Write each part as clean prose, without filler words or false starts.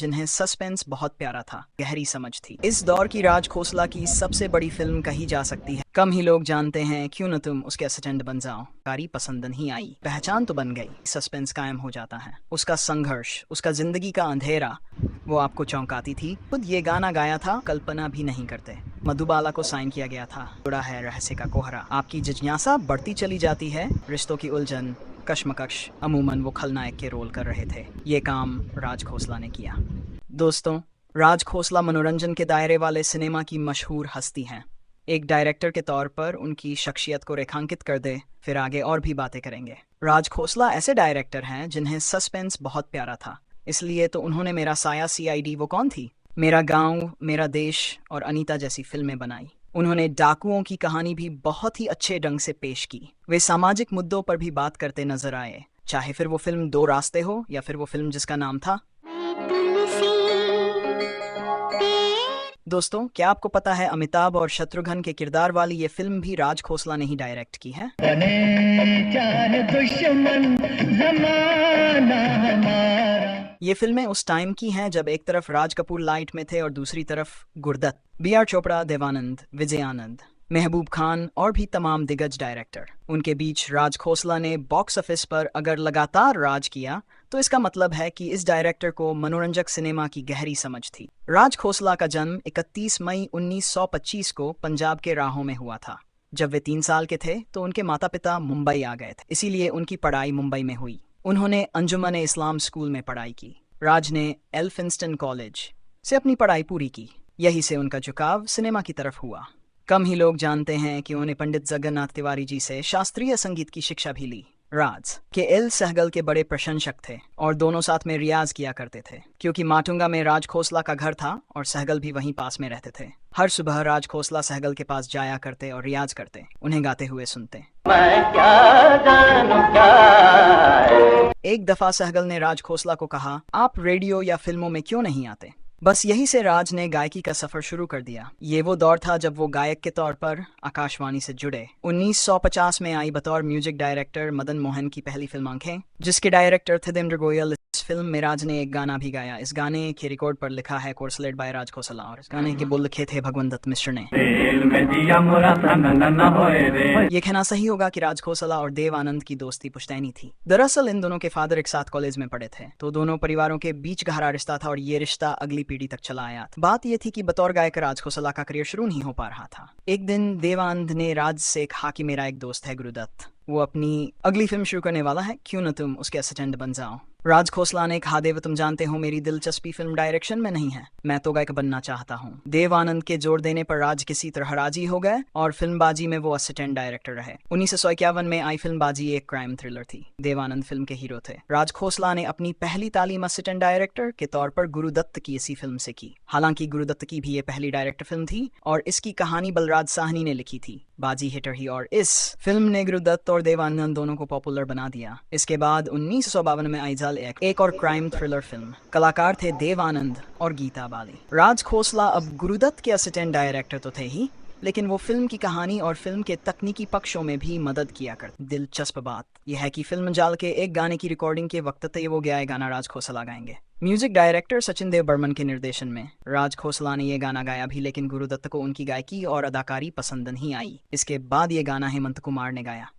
जिन्हें सस्पेंस बहुत प्यारा था, गहरी समझ थी। इस दौर की राज खोसला की सबसे बड़ी फिल्म कही जा सकती है। कम ही लोग जानते हैं, क्यों न तुम उसके असिस्टेंट बन जाओ। कारी पसंद नहीं आई, पहचान तो बन गई, सस्पेंस कायम हो जाता है। उसका संघर्ष, उसका जिंदगी का अंधेरा, वो आपको चौंकाती थी। खुद ये गाना गाया था, कल्पना भी नहीं करते। मधुबाला को साइन किया गया था। जुड़ा है रहस्य का कोहरा। आपकी जिज्ञासा बढ़ती चली जाती है। रिश्तों की उलझन, कश्मकश, अमूमन वो खलनायक के रोल कर रहे थे। ये काम राज खोसला ने किया। दोस्तों, राज खोसला मनोरंजन के दायरे वाले सिनेमा की मशहूर हस्ती हैं। एक डायरेक्टर के तौर पर उनकी शख्सियत को रेखांकित कर दे, फिर आगे और भी बातें करेंगे। राज खोसला ऐसे डायरेक्टर हैं जिन्हें सस्पेंस बहुत प्यारा था। इसलिए तो उन्होंने मेरा साया सीआईडी, वो कौन थी, मेरा गांव, मेरा देश और अनीता जैसी फिल्में बनाई। उन्होंने डाकुओं की कहानी भी बहुत ही अच्छे ढंग से पेश की। वे सामाजिक मुद्दों पर भी बात करते नजर आए, चाहे फिर वो फिल्म दो रास्ते हो या फिर वो फिल्म जिसका नाम था। दोस्तों, क्या आपको पता है अमिताभ और शत्रुघ्न के किरदार वाली ये फिल्म भी राज खोसला ने ही डायरेक्ट की है। ये फिल्में उस टाइम की हैं जब एक तरफ राज कपूर लाइट में थे और दूसरी तरफ गुरदत्त, बी.आर. चोपड़ा, देवानंद, विजय आनंद, महबूब खान और भी तमाम दिग्गज डायरेक्टर। उनके बीच राज खोसला ने बॉक्स ऑफिस पर अगर लगातार राज किया तो इसका मतलब है कि इस डायरेक्टर को मनोरंजक सिनेमा की गहरी समझ थी। राज खोसला का जन्म 31 मई 1925 को पंजाब के राहों में हुआ था। जब वे 3 साल के थे तो उनके माता पिता मुंबई आ गए थे, इसीलिए उनकी पढ़ाई मुंबई में हुई। उन्होंने अंजुमन इस्लाम स्कूल में पढ़ाई की। राज ने एल्फिंस्टन कॉलेज से अपनी पढ़ाई पूरी की। यही से उनका झुकाव सिनेमा की तरफ हुआ। कम ही लोग जानते हैं कि उन्हें पंडित जगन्नाथ तिवारी जी से शास्त्रीय संगीत की शिक्षा भी ली। राज के एल सहगल के बड़े प्रशंसक थे और दोनों साथ में रियाज किया करते थे, क्योंकि माटुंगा में राज खोसला का घर था और सहगल भी वहीं पास में रहते थे। हर सुबह राज खोसला सहगल के पास जाया करते और रियाज करते, उन्हें गाते हुए सुनते। मैं क्या जानूं क्या। एक दफा सहगल ने राज खोसला को कहा, आप रेडियो या फिल्मों में क्यों नहीं आते। बस यही से राज ने गायकी का सफर शुरू कर दिया। ये वो दौर था जब वो गायक के तौर पर आकाशवाणी से जुड़े। 1950 में आई बतौर म्यूजिक डायरेक्टर मदन मोहन की पहली फिल्म आंखें, जिसके डायरेक्टर थे देवेंद्र गोयल। इस फिल्म में राज ने एक गाना भी गाया। इस गाने के रिकॉर्ड पर लिखा है कोर्सलेट बाय राज खोसला और इस गाने के बोल लिखे थे भगवंत दत्त मिश्र ने। ये कहना सही होगा कि राज खोसला और देव आनंद की दोस्ती पुश्तैनी थी। दरअसल इन दोनों के फादर एक साथ कॉलेज में पढ़े थे, तो दोनों परिवारों के बीच गहरा रिश्ता था और ये रिश्ता अगली पीढ़ी तक चला आया था। बात ये थी कि बतौर गायक राज खोसला का करियर शुरू नहीं हो पा रहा था। एक दिन देवानंद ने राज से कहा कि मेरा एक दोस्त है गुरुदत्त, वो अपनी अगली फिल्म शुरू करने वाला है, क्यों न तुम उसके असिस्टेंट बन जाओ। राज खोसला ने कहा, देव तुम जानते हो मेरी दिलचस्पी फिल्म डायरेक्शन में नहीं है, मैं तो गायक बनना चाहता हूँ। देव आनंद के जोर देने पर राज किसी तरह राजी हो गए और फिल्मबाजी में वो असिस्टेंट डायरेक्टर रहे। 1951 में आई फिल्मबाजी एक क्राइम थ्रिलर थी। देव आनंद फिल्म के हीरो थे। राज खोसला ने अपनी पहली तालीम असिस्टेंट डायरेक्टर के तौर पर गुरुदत्त की इसी फिल्म से की। हालांकि गुरुदत्त की भी ये पहली डायरेक्टर फिल्म थी और इसकी कहानी बलराज साहनी ने लिखी थी, बाजी हिटर ही, और इस फिल्म ने गुरुदत्त और देवानंद दोनों को पॉपुलर बना दिया। इसके बाद 1952 में आई जल एक और क्राइम थ्रिलर फिल्म। कलाकार थे देव आनंद और गीता बाली। राज खोसला अब गुरुदत्त के असिस्टेंट डायरेक्टर तो थे ही, लेकिन वो फिल्म की कहानी और फिल्म के तकनीकी पक्षों में भी मदद किया करते। दिलचस्प बात यह है कि फिल्म जाल के एक गाने की रिकॉर्डिंग के वक्त तय हो गया गाना राज खोसला गाएंगे। म्यूजिक डायरेक्टर सचिन देव बर्मन के निर्देशन में राज खोसला ने ये गाना गाया भी, लेकिन गुरुदत्त को उनकी गायकी और अदाकारी पसंद नहीं आई। इसके बाद ये गाना हेमंत कुमार ने गाया।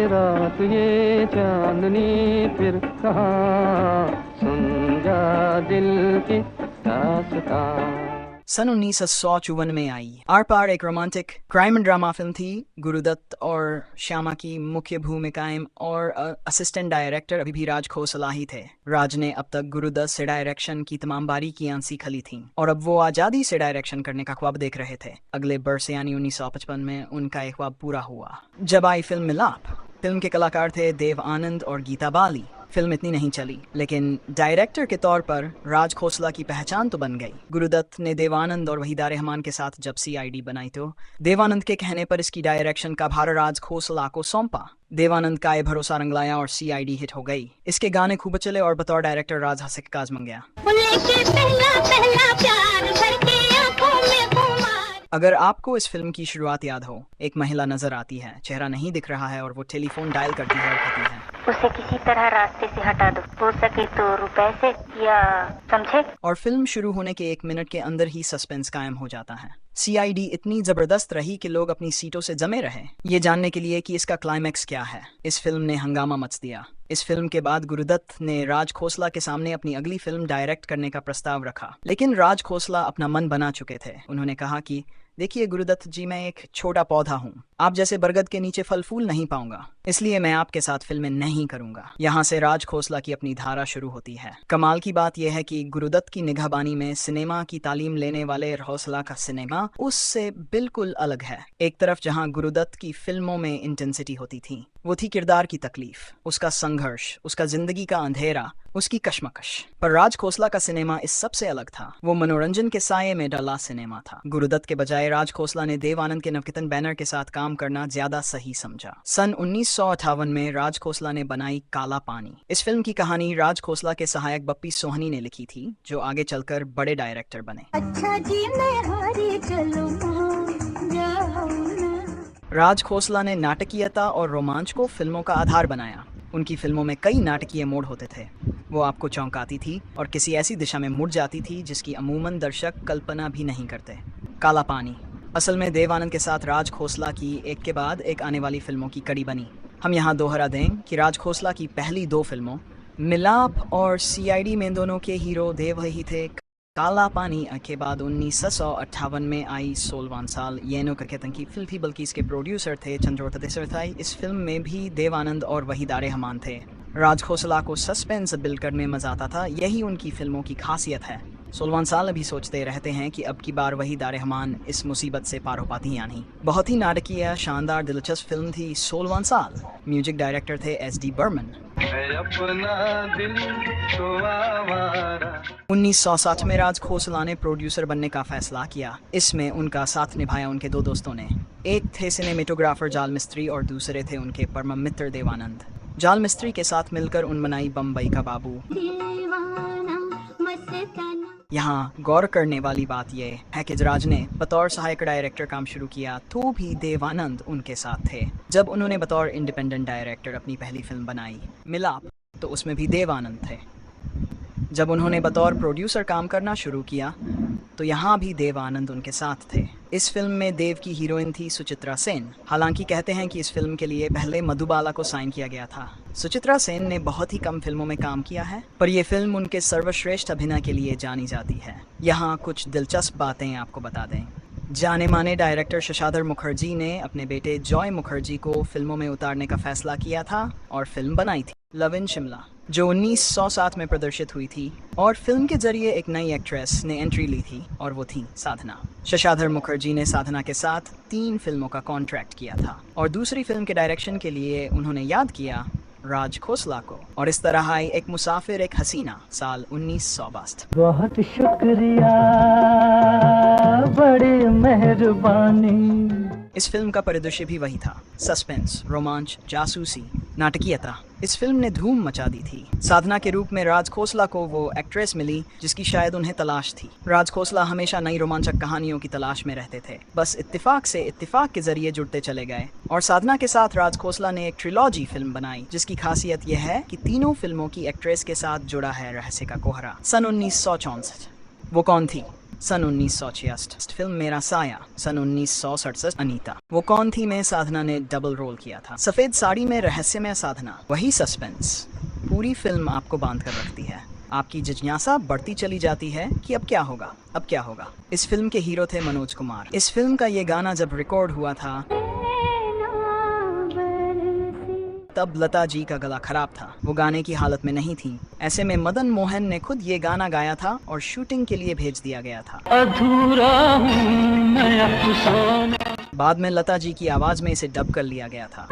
रात ये चांदनी फिर कहाँ, सुन जा दिल की दास्तां। सन 1954 में आई आर पार एक romantic crime and drama film थी। गुरुदत्त और श्यामा की मुख्य भूमिकाएं और असिस्टेंट डायरेक्टर अभी भी राज खोसला ही थे। राज ने अब तक गुरुदत्त से डायरेक्शन की तमाम बारीकियां सीख ली थीं और अब वो आज़ादी से डायरेक्शन करने का ख्वाब देख रहे थे। अगले बरस यानी 1955 में उनका एक ख्वाब पूरा हुआ जब आई फिल्म मिलाप। फिल्म के कलाकार थे देव आनंद और गीता बाली। फिल्म इतनी नहीं चली, लेकिन डायरेक्टर के तौर पर राज खोसला की पहचान तो बन गई। गुरुदत्त ने देवानंद और वहीदा रहमान के साथ जब सीआईडी बनाई तो देवानंद के कहने पर इसकी डायरेक्शन का भार राज खोसला को सौंपा। देवानंद का ये भरोसा रंगलाया और सीआईडी हिट हो गई। इसके गाने खूब चले और बतौर डायरेक्टर राज हंसे के काज मंगया। अगर आपको इस फिल्म की शुरुआत याद हो, एक महिला नजर आती है, चेहरा नहीं दिख रहा है और वो टेलीफोन डायल करती है और कहती है, उसे किसी तरह रास्ते से हटा दो, हो सके तो रुपए से, या समझे। और फिल्म शुरू होने के 1 मिनट के अंदर ही सस्पेंस कायम हो जाता है। सीआईडी इतनी जबरदस्त रही कि लोग अपनी सीटों से जमे रहे, ये जानने के लिए कि इसका क्लाइमैक्स क्या है। इस फिल्म ने हंगामा मच दिया। इस फिल्म के बाद गुरुदत्त ने राज खोसला के सामने अपनी अगली फिल्म डायरेक्ट करने का प्रस्ताव रखा, लेकिन राज खोसला अपना मन बना चुके थे। उन्होंने कहा कि देखिए गुरुदत्त जी, मैं एक छोटा पौधा हूँ, आप जैसे बरगद के नीचे फल फूल नहीं पाऊंगा, इसलिए मैं आपके साथ फिल्में नहीं करूंगा। यहाँ से राज खोसला की अपनी धारा शुरू होती है। कमाल की बात यह है कि गुरुदत्त की निगाहबानी में सिनेमा की तालीम लेने वाले खोसला का सिनेमा उससे बिल्कुल अलग है। एक तरफ जहाँ गुरुदत्त की फिल्मों में इंटेंसिटी होती थी, वो थी किरदार की तकलीफ, उसका संघर्ष, उसका जिंदगी का अंधेरा, उसकी कश्मकश। पर राज खोसला का सिनेमा इस सबसे अलग था। वो मनोरंजन के साये में डला सिनेमा था। गुरुदत्त के बजाय राज खोसला ने देव आनंद के नवकीर्तन बैनर के साथ काम करना ज्यादा सही समझा। सन 1958 में राज खोसला ने बनाई काला पानी। इस फिल्म की कहानी राज खोसला के सहायक बप्पी सोहनी ने लिखी थी, जो आगे चलकर बड़े डायरेक्टर बने। अच्छा जी मैं हारी चलूं, जाऊं ना। राज खोसला ने नाटकीयता और रोमांच को फिल्मों का आधार बनाया। उनकी फिल्मों में कई नाटकीय मोड़ होते थे। वो आपको चौंकाती थी और किसी ऐसी दिशा में मुड़ जाती थी जिसकी अमूमन दर्शक कल्पना भी नहीं करते। काला पानी असल में देव आनंद के साथ राज खोसला की एक के बाद एक आने वाली फिल्मों की कड़ी बनी। हम यहाँ दोहरा दें कि राज खोसला की पहली 2 फिल्मों मिलाप और सीआईडी में दोनों के हीरो देव ही थे। काला पानी के बाद 1958 में आई 16वां साल येनो कहते की फिल्म थी, बल्कि इसके प्रोड्यूसर थे चंद्रोत देसाई। इस फिल्म में भी देव आनंद और वहीदा रहमान थे। राज खोसला को सस्पेंस बिल्ड करने में मजा आता था, यही उनकी फिल्मों की खासियत है। 16वां साल अभी सोचते रहते हैं कि अब की बार वहीदा रहमान इस मुसीबत से पार हो पाती या नहीं। बहुत ही नाटकीय, शानदार, दिलचस्प फिल्म थी 16वां साल। म्यूजिक डायरेक्टर थे SD बर्मन। 1960 में राज खोसला ने प्रोड्यूसर बनने का फैसला किया। इसमें उनका साथ निभाया उनके 2 दोस्तों ने। एक थे सिनेमेटोग्राफर जाल मिस्त्री और दूसरे थे उनके परम मित्र देवानंद। जाल मिस्त्री के साथ मिलकर उन बनाई बम्बई का बाबू। यहाँ गौर करने वाली बात यह है कि राज ने बतौर सहायक डायरेक्टर काम शुरू किया तो भी देवानंद उनके साथ थे। जब उन्होंने बतौर इंडिपेंडेंट डायरेक्टर अपनी पहली फिल्म बनाई मिलाप, तो उसमें भी देवानंद थे। जब उन्होंने बतौर प्रोड्यूसर काम करना शुरू किया तो यहाँ भी देव आनंद उनके साथ थे। इस फिल्म में देव की हीरोइन थी सुचित्रा सेन। हालांकि कहते हैं कि इस फिल्म के लिए पहले मधुबाला को साइन किया गया था। सुचित्रा सेन ने बहुत ही कम फिल्मों में काम किया है, पर यह फिल्म उनके सर्वश्रेष्ठ अभिनय के लिए जानी जाती है। यहाँ कुछ दिलचस्प बातें आपको बता दें। जाने माने डायरेक्टर शशाधर मुखर्जी ने अपने बेटे जॉय मुखर्जी को फिल्मों में उतारने का फैसला किया था और फिल्म बनाई थी लव इन शिमला, जो 1907 में प्रदर्शित हुई थी। और फिल्म के जरिए एक नई एक्ट्रेस ने एंट्री ली थी और वो थी साधना। शशाधर मुखर्जी ने साधना के साथ 3 फिल्मों का कॉन्ट्रैक्ट किया था और दूसरी फिल्म के डायरेक्शन के लिए उन्होंने याद किया राज खोसला को। और इस तरह आई एक मुसाफिर एक हसीना साल 1962। बहुत शुक्रिया, बड़ी मेहरबानी। इस फिल्म का परिदृश्य भी वही था, सस्पेंस, रोमांच, जासूसी, नाटकीयता। इस फिल्म ने धूम मचा दी थी। साधना के रूप में राज खोसला को वो एक्ट्रेस मिली जिसकी शायद उन्हें तलाश थी। राज खोसला हमेशा नई रोमांचक कहानियों की तलाश में रहते थे, बस इत्तेफाक से इत्तेफाक के जरिए जुड़ते चले गए। और साधना के साथ राज खोसला ने एक ट्रिलॉजी फिल्म बनाई जिसकी खासियत यह है कि तीनों फिल्मों की एक्ट्रेस के साथ जुड़ा है रहस्य का कोहरा। सन 1964 वो कौन थी? सन 1966 फिल्म मेरा साया। सन 1967 अनीता। वो कौन थी में साधना ने डबल रोल किया था। सफेद साड़ी में रहस्यमय साधना, वही सस्पेंस पूरी फिल्म आपको बांध कर रखती है। आपकी जिज्ञासा बढ़ती चली जाती है कि अब क्या होगा, अब क्या होगा। इस फिल्म के हीरो थे मनोज कुमार। इस फिल्म का ये गाना जब रिकॉर्ड हुआ था तब लता जी का गला खराब था, वो गाने की हालत में नहीं थी। ऐसे में मदन मोहन ने खुद ये गाना गाया था और शूटिंग के लिए भेज दिया गया था। अधूरा हूँ मैं अफसाना। बाद में लता जी की आवाज में इसे डब कर लिया गया था।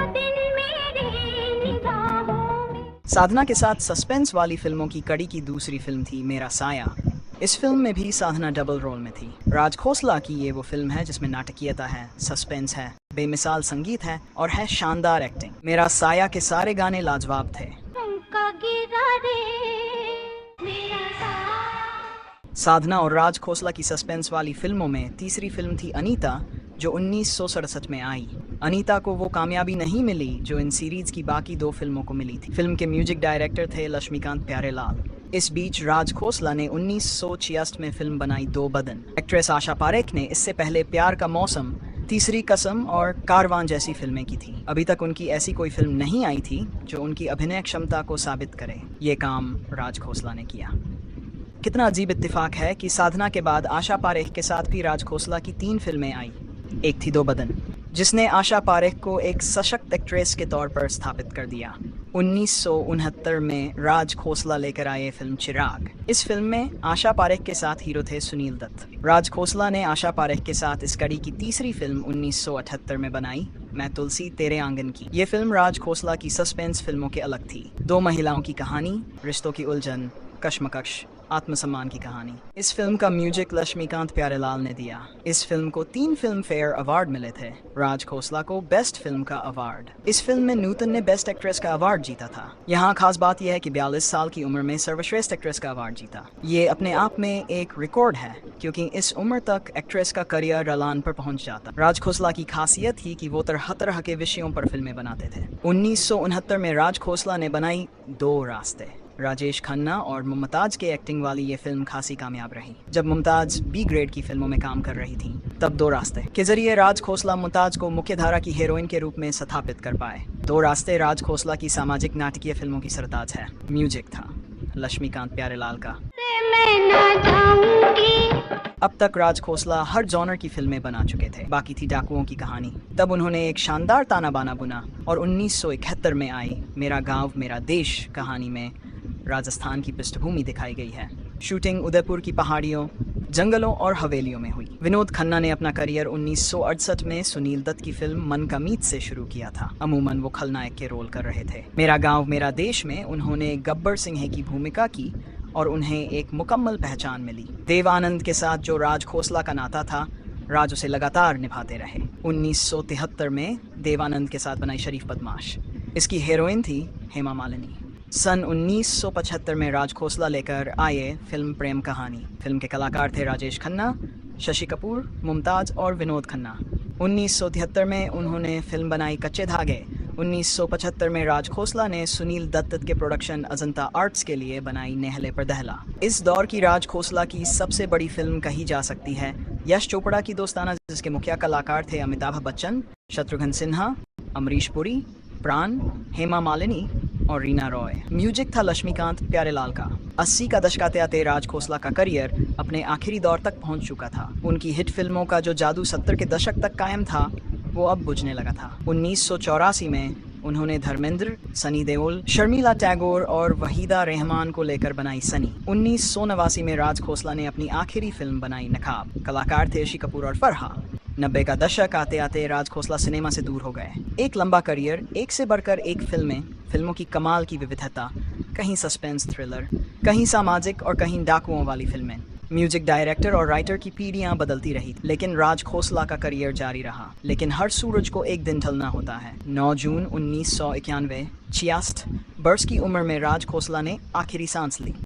साधना के साथ सस्पेंस वाली फिल्मों की कड़ी की दूसरी फिल्म थी मेरा साया। इस फिल्म में भी साधना डबल रोल में थी। राज खोसला की ये वो फिल्म है जिसमें नाटकीयता है, सस्पेंस है, बेमिसाल संगीत है और है शानदार एक्टिंग। मेरा साया के सारे गाने लाजवाब थे। साधना और राज खोसला की सस्पेंस वाली फिल्मों में तीसरी फिल्म थी अनीता, जो 1967 में आई। अनीता को वो कामयाबी नहीं मिली जो इन सीरीज की बाकी 2 फिल्मों को मिली थी। फिल्म के म्यूजिक डायरेक्टर थे लक्ष्मीकांत प्यारेलाल। इस बीच राज खोसला ने 1966 में फिल्म बनाई दो बदन। एक्ट्रेस आशा पारेख ने इससे पहले प्यार का मौसम, तीसरी कसम और कारवान जैसी फिल्में की थी। अभी तक उनकी ऐसी कोई फिल्म नहीं आई थी जो उनकी अभिनय क्षमता को साबित करे। ये काम राज खोसला ने किया। कितना अजीब इत्तेफाक है कि साधना के बाद आशा पारेख के साथ भी राज खोसला की 3 फिल्में आई। एक थी दो बदन, जिसने आशा पारेख को एक सशक्त एक्ट्रेस के तौर पर स्थापित कर दिया। 1969 में राज खोसला लेकर आए फिल्म चिराग। इस फिल्म में आशा पारेख के साथ हीरो थे सुनील दत्त। राज खोसला ने आशा पारेख के साथ इस कड़ी की तीसरी फिल्म 1978 में बनाई, मैं तुलसी तेरे आंगन की। ये फिल्म राज खोसला की सस्पेंस फिल्मों के अलग थी। 2 महिलाओं की कहानी, रिश्तों की उलझन, कश्मकश, आत्मसम्मान की कहानी। इस फिल्म का म्यूजिक लक्ष्मीकांत प्यारेलाल ने दिया। इस फिल्म को 3 फिल्म फेयर अवार्ड मिले थे। राज खोसला को बेस्ट फिल्म का अवार्ड। इस फिल्म में नूतन ने बेस्ट एक्ट्रेस का अवार्ड जीता था। यहाँ खास बात यह है कि 42 साल की उम्र में सर्वश्रेष्ठ एक्ट्रेस का अवार्ड जीता। ये अपने आप में एक रिकॉर्ड है, क्योंकि इस उम्र तक एक्ट्रेस का करियर रलान पर पहुंच जाता। राज खोसला की खासियत थी कि वो तरह तरह के विषयों पर फिल्में बनाते थे। 1969 में राज खोसला ने बनाई 2 रास्ते। राजेश खन्ना और मुमताज के एक्टिंग वाली ये फिल्म खासी कामयाब रही। जब मुमताज बी ग्रेड की फिल्मों में काम कर रही थी, तब 2 रास्ते के जरिए राज खोसला मुमताज को मुख्यधारा की हीरोइन के रूप में स्थापित कर पाए। 2 रास्ते राज खोसला की सामाजिक नाटकीय फिल्मों की सरताज है। म्यूजिक था लक्ष्मीकांत प्यारेलाल का। अब तक राज खोसला हर जॉनर की फिल्में बना चुके थे। बाकी थी डाकुओं की कहानी। तब उन्होंने एक शानदार ताना बाना बुना और 1971 में आई मेरा गांव मेरा देश कहानी में राजस्थान की पृष्ठभूमि दिखाई गई है। शूटिंग उदयपुर की पहाड़ियों, जंगलों और हवेलियों में हुई। विनोद खन्ना ने अपना करियर 1968 में सुनील दत्त की फिल्म मन का मीत से शुरू किया था। अमूमन वो खलनायक के रोल कर रहे थे। मेरा गांव मेरा देश में उन्होंने गब्बर सिंह की भूमिका की और उन्हें एक मुकम्मल पहचान मिली। देव आनंद के साथ जो राज खोसला का नाता था, राज उसे लगातार निभाते रहे। 1973 में देवानंद के साथ बनाई शरीफ बदमाश। इसकी हीरोइन थी हेमा मालिनी। सन 1975 में राज खोसला लेकर आए फिल्म प्रेम कहानी। फिल्म के कलाकार थे राजेश खन्ना, शशि कपूर, मुमताज और विनोद खन्ना। 1973 में उन्होंने फिल्म बनाई कच्चे धागे। 1975 में राज खोसला ने सुनील दत्त के प्रोडक्शन अजंता आर्ट्स के लिए बनाई नेहले पर दहला। इस दौर की राज खोसला की सबसे बड़ी फिल्म कही जा सकती है यश चोपड़ा की दोस्ताना, जिसके मुख्य कलाकार थे अमिताभ बच्चन, शत्रुघ्न सिन्हा, अमरीश पुरी, प्राण, हेमा मालिनी और रीना रॉय। म्यूजिक था लक्ष्मीकांत प्यारेलाल का। 80 का दशक आते आते राज खोसला का करियर अपने आखिरी दौर तक पहुंच चुका था। उनकी हिट फिल्मों का जो जादू 70 के दशक तक कायम था, वो अब बुझने लगा था। 1984 में उन्होंने धर्मेंद्र, सनी देओल, शर्मिला टैगोर और वहीदा रहमान को लेकर बनाई सनी। 1989 में राज खोसला ने अपनी आखिरी फिल्म बनाई नकाब। कलाकार थे ऋषि कपूर और फरहा। 90 का दशक आते आते राज खोसला सिनेमा से दूर हो गए। एक लंबा करियर, एक से बढ़कर एक फिल्मों की कमाल की विविधता, कहीं सस्पेंस थ्रिलर, कहीं सामाजिक और कहीं डाकुओं वाली फिल्में। म्यूजिक डायरेक्टर और राइटर की पीढ़ियां बदलती रही, लेकिन राज खोसला का करियर जारी रहा। लेकिन हर सूरज को एक दिन ढलना होता है। 9 जून 1991, 66 वर्ष की उम्र में राज खोसला ने आखिरी सांस ली।